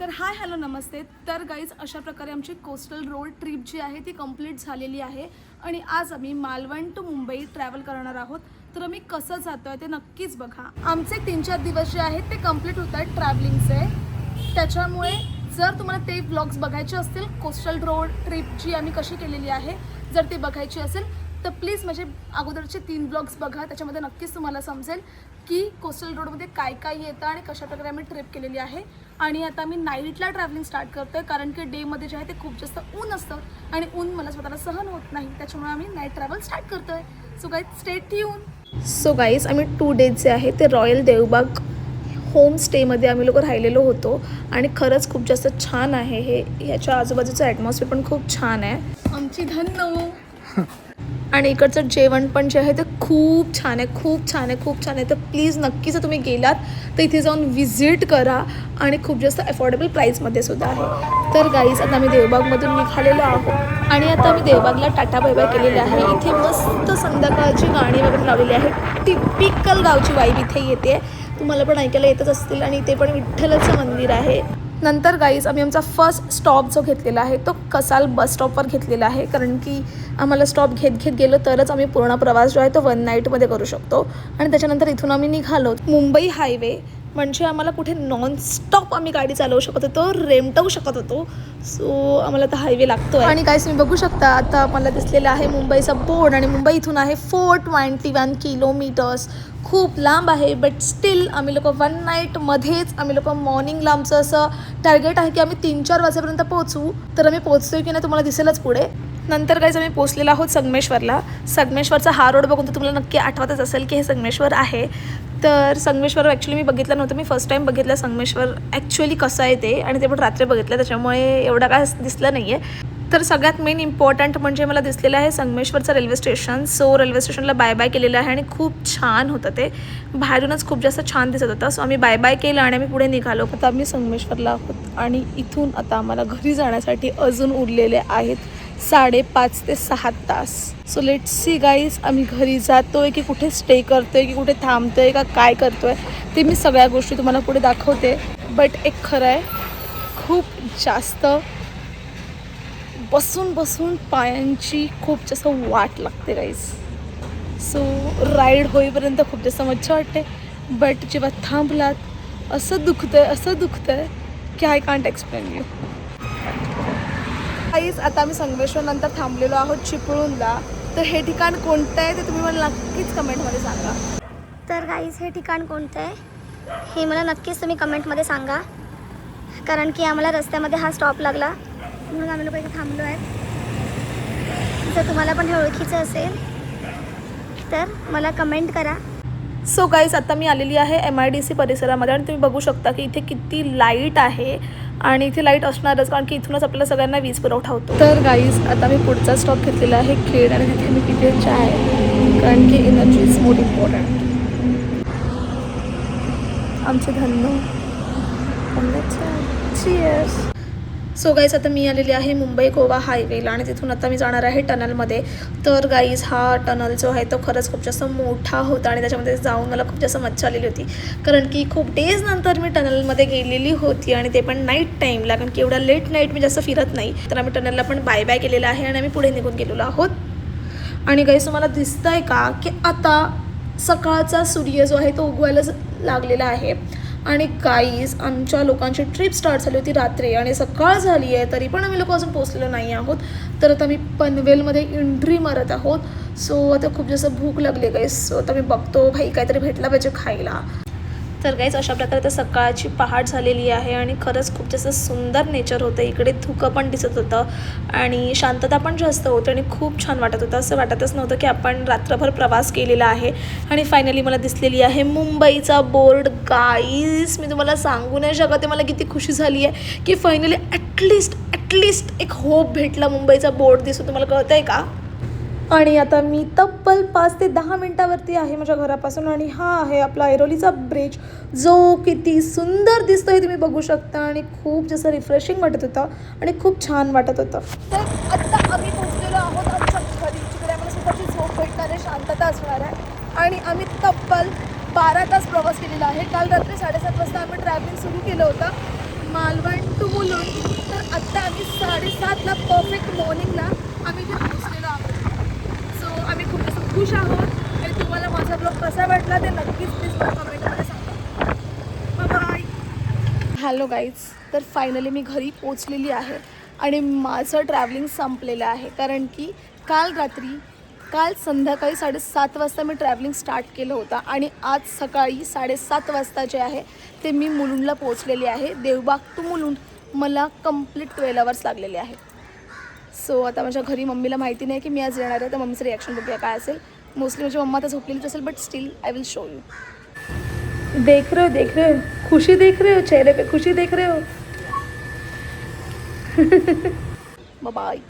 तर hi hello नमस्ते. तर guys अशा प्रकारे आमची कोस्टल रोड ट्रिप जी आहे ती कंप्लीट झालेली आहे आणि आज आम्ही मालवण टू मुंबई ट्रॅव्हल करणार आहोत. तर आम्ही कसं जातो आहे ते नक्कीच बघा. आमचे 3-4 दिवस जे आहेत ते कंप्लीट होत आहेत ट्रॅव्हलिंगचे. त्याच्यामुळे जर तुम्हाला ते व्लॉग्स बघायचे असतील कोस्टल रोड ट्रिप जी आम्ही कशी केलेली आहे, जर ती बघायची असेल तर प्लीज माझे अगोदरचे 3 ब्लॉग्स बघा. त्याच्यामध्ये नक्कीच तुम्हाला समजेल की कोस्टल रोडमध्ये काय काय येतं आणि कशाप्रकारे आम्ही ट्रिप केलेली आहे. आणि आता मी नाईटला ट्रॅव्हलिंग स्टार्ट करतो आहे कारण की डेमध्ये जे आहे ते खूप जास्त ऊन असतं आणि ऊन मला स्वतःला सहन होत नाही. त्याच्यामुळे आम्ही नाईट ट्रॅव्हल स्टार्ट करतो आहे. So guys stay tune. So guys आम्ही 2 डेज जे आहे ते रॉयल देवबाग होम स्टेमध्ये आम्ही लोक राहिलेलो होतो आणि खरंच खूप जास्त छान आहे. हे ह्याच्या आजूबाजूचं ॲटमॉस्फिअर पण खूप छान आहे. आमची धन्य आणि इकडचं जेवण पण जे आहे ते खूप छान आहे, खूप छान आहे, खूप छान आहे. तर प्लीज नक्कीच तुम्ही गेलात तर इथे जाऊन व्हिजिट करा आणि खूप जास्त अफोर्डेबल प्राईसमध्ये सुद्धा आहे. तर गाईज आता आम्ही देवबागमधून निघालेलो आहोत आणि आता आम्ही देवबागला टाटा बाय बाय केलेले आहे. इथे मस्त संध्याकाळची गाणी वगैरे लावलेली आहे. टिपिकल गावची वाईब इथे येते. तुम्हाला पण ऐकायला येतच असतील. आणि इथे पण विठ्ठलाचं मंदिर आहे. नंतर गाईज आम्ही आमचा फर्स्ट स्टॉप जो घेतलेला आहे तो कसाल बस स्टॉपवर घेतलेला आहे कारण की आम्हाला स्टॉप घेत गेलो तरच आम्ही पूर्ण प्रवास जो आहे तो 1 नाईटमध्ये करू शकतो. आणि त्याच्यानंतर इथून आम्ही निघालो. मुंबई हायवे म्हणजे आम्हाला कुठे नॉनस्टॉप आम्ही गाडी चालवू शकत होतो, रेमटवू शकत होतो. सो आम्हाला आता हायवे लागतो आहे. आणि काहीच तुम्ही बघू शकता आता मला दिसलेला आहे मुंबईचा बोर्ड आणि मुंबई इथून आहे 421 किलोमीटर्स. खूप लांब आहे बट स्टील आम्ही लोक 1 नाईटमध्येच आम्ही लोक मॉर्निंगला आमचं असं टार्गेट आहे की आम्ही 3-4 वाजेपर्यंत पोहोचू. तर आम्ही पोहोचतोय की नाही तुम्हाला दिसेलच पुढे. नंतर काहीच आम्ही पोहोचलेलो आहोत संगमेश्वरला. संगमेश्वरचा हा रोड बघून तर तुम्हाला नक्की आठवतच असेल की हे संगमेश्वर आहे. तर संगमेश्वर ॲक्च्युली मी बघितलं नव्हतं. मी फर्स्ट टाईम बघितलं संगमेश्वर ॲक्च्युली कसं आहे ते. आणि ते पण रात्री बघितलं त्याच्यामुळे एवढं काय दिसलं नाही आहे. तर सगळ्यात मेन इम्पॉर्टंट म्हणजे मला दिसलेलं आहे संगमेश्वरचं रेल्वे स्टेशन. सो रेल्वे स्टेशनला बाय बाय केलेलं आहे आणि खूप छान होतं ते. बाहेरूनच खूप जास्त छान दिसत होतं. सो आम्ही बाय बाय केलं आणि आम्ही पुढे निघालो. आता आम्ही संगमेश्वरला आहोत आणि इथून आता आम्हाला घरी जाण्यासाठी अजून उरलेले आहेत 5.5 ते 6 तास. सो लेट्स सी गाईज आम्ही घरी जातोय की कुठे स्टे करतोय की कुठे थांबतोय का काय करतोय ते मी सगळ्या गोष्टी तुम्हाला पुढे दाखवते. बट एक खरं आहे खूप जास्त बसून बसून पायांची खूप जास्त वाट लागते गाईज. सो राईड होईपर्यंत खूप जास्त मज्जा वाटते बट जेव्हा थांबलात असं दुखतंय की I can't explain you. Guys आता आम्ही संगमेश्वर नंतर थांबलेलो आहोत चिपळूणला. तर हे ठिकाण कोणतं आहे ते तुम्ही मला नक्कीच कमेंटमध्ये सांगा. तर गाईज हे ठिकाण कोणतं आहे हे मला नक्कीच तुम्ही कमेंटमध्ये सांगा कारण की आम्हाला रस्त्यामध्ये हा स्टॉप लागला म्हणून आम्ही लोक इथे थांबलो आहे. जर तुम्हाला पण हे ओळखीचं असेल तर मला कमेंट करा. सो गाईज आता मी आलेली आहे MIDC परिसरामध्ये आणि तुम्ही बघू शकता की इथे किती लाईट आहे आणि इथे लाईट असणारच कारण की इथूनच आपल्याला सगळ्यांना वीज पुरवठा होतो. तर गाईज आता मी पुढचा स्टॉप घेतलेला आहे खेड आणि तिथे मी पिते चाय कारण की एनर्जी इज मोर इम्पॉर्टंट. आमचे धन्य चीयर्स. सो गाईज आता मी आलेली आहे मुंबई गोवा हायवेला आणि तिथून आता मी जाणार आहे टनलमध्ये. तर गाईज हा टनल जो आहे तो खरंच खूप जास्त मोठा होता आणि त्याच्यामध्ये जाऊन मला खूप जास्त मज्जा आलेली होती कारण की खूप डेज नंतर मी टनलमध्ये गेलेली होती आणि ते पण नाईट टाईमला कारण की एवढा लेट नाईट मी जास्त फिरत नाही. तर आम्ही टनलला पण बाय बाय केलेलं आहे आणि आम्ही पुढे निघून गेलेलो आहोत. आणि गाईज तुम्हाला दिसतं आहे का की आता सकाळचा सूर्य जो आहे तो उगवायला लागलेला आहे. आणि गाईज आमच्या लोकांची ट्रिप स्टार्ट झाली होती रात्री आणि सकाळ झाली आहे तरी पण आम्ही लोक अजून पोचलेलो नाही आहोत. तर आता मी पनवेलमध्ये एंट्री मारत आहोत. सो आता खूप जास्त भूक लागली गाईज. सो आता मी बघतो भाई काहीतरी भेटला पाहिजे खायला. तर गाईज अशा प्रकारे तर सकाळची पहाट झालेली आहे आणि खरंच खूप जास्त सुंदर नेचर होतं. इकडे धुकं पण दिसत होतं आणि शांतता पण जास्त होती आणि खूप छान वाटत होतं. असं वाटतच नव्हतं की आपण रात्रभर प्रवास केलेला आहे. आणि फायनली मला दिसलेली आहे मुंबईचा बोर्ड. गाईज मी तुम्हाला सांगू नाही शकत मला किती खुशी झाली आहे की फायनली ॲटलिस्ट एक होप भेटला. मुंबईचा बोर्ड दिसतो तुम्हाला कळतं आहे का. आणि आता मी तब्बल 5 ते 10 मिनटावरती आहे माझ्या घरापासून आणि हा आहे आपला ऐरोलीचा ब्रिज जो किती सुंदर दिसतोय तुम्ही बघू शकता आणि खूप जास्त रिफ्रेशिंग वाटत होतं आणि खूप छान वाटत होतं. तर आत्ता आम्ही पोहोचलेलो आहोत आमच्या घरी जिकडे आम्हाला स्वतःची झोप भेटणार आहे, शांतता असणार आहे. आणि आम्ही तब्बल 12 तास प्रवास केलेला आहे. काल रात्री 7:30 वाजता आम्ही ट्रॅव्हलिंग सुरू केलं होतं मालवण 7:30ला परफेक्ट मॉर्निंगला आम्ही इथे पोहोचलेलो आहोत. सो आम्ही खूप असं खुश आहोत आणि तुम्हाला माझा ब्लॉग कसा वाटला ते नक्कीच प्लीज मला कमेंटमध्ये सांगा. बाय. हॅलो गाईज, तर फायनली मी घरी पोचलेली आहे आणि माझं ट्रॅव्हलिंग संपलेलं आहे. कारण की काल संध्याकाळी 7:30 वाजता मी ट्रॅव्हलिंग स्टार्ट केलं होतं आणि आज सकाळी 7:30 वाजता जे आहे ते मी मुलुंडला पोहोचलेली आहे. देवबाग टू मुलुंड मला कंप्लीट 12 आवर्स लागलेले आहेत. सो आता माझ्या घरी मम्मीला माहिती नाही की मी आज येणार आहे, तर मम्मीचं रिॲक्शन बघूया काय असेल. मोस्टली माझी मम्मा आता झोपलेलीच असेल, but still I will show you. देख रहे हो खुशी देख रहे हो, चेहरे पे खुशी देख रहे हो. बाय.